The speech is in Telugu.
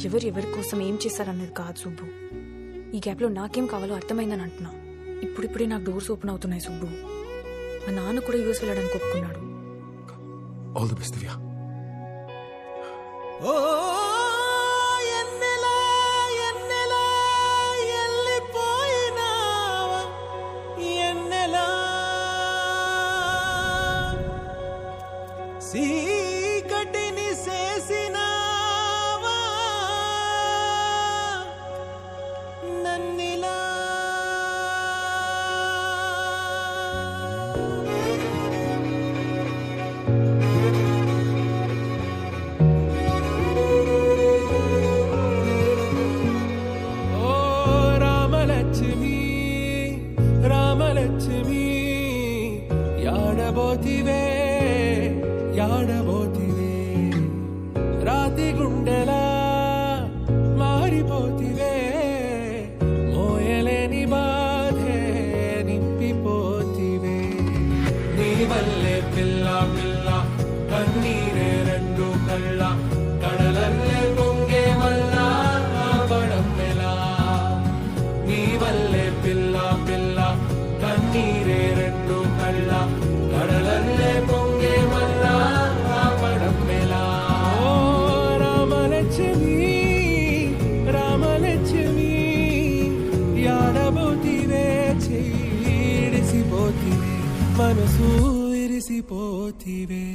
ఎవరి కోసం ఏం చేశారన్నది కాదు సుబ్బు. ఈ గ్యాప్లో నాకేం కావాలో అర్థమైందని అంటున్నా. ఇప్పుడిప్పుడే నాకు డోర్స్ ఓపెన్ అవుతున్నాయి సుబ్బు. మా నాన్న కూడా యూఎస్ వెళ్ళడానికి ఒప్పుకున్నాడు. ఆల్ ది బెస్ట్ దివ్య. సీకటిని చేసినావా నన్నిలా ఓ రామలక్ష్మి రామలక్ష్మి యాడబోతివే యాడబోతివే రాతి గుండెలా మారిపోతివే మోయలేని బాధే నింపిపోతివే నీ వల్లే పిల్ల పిల్ల కన్నీరే రెండు కళ్ళ కడలల్లే పొంగే మల్లా ఆపడం ఎలా నీ వల్లే పిల్ల పిల్ల కన్నీరే రెండు కళ్ళ కడలల్లే పొంగే మల్లా ఆపడం ఎలా ఓ రామలక్ష్మి రామలక్ష్మి యాడబోతివే చెయ్యిడిసిపోతివే మనసు ఇరిసిపోతివే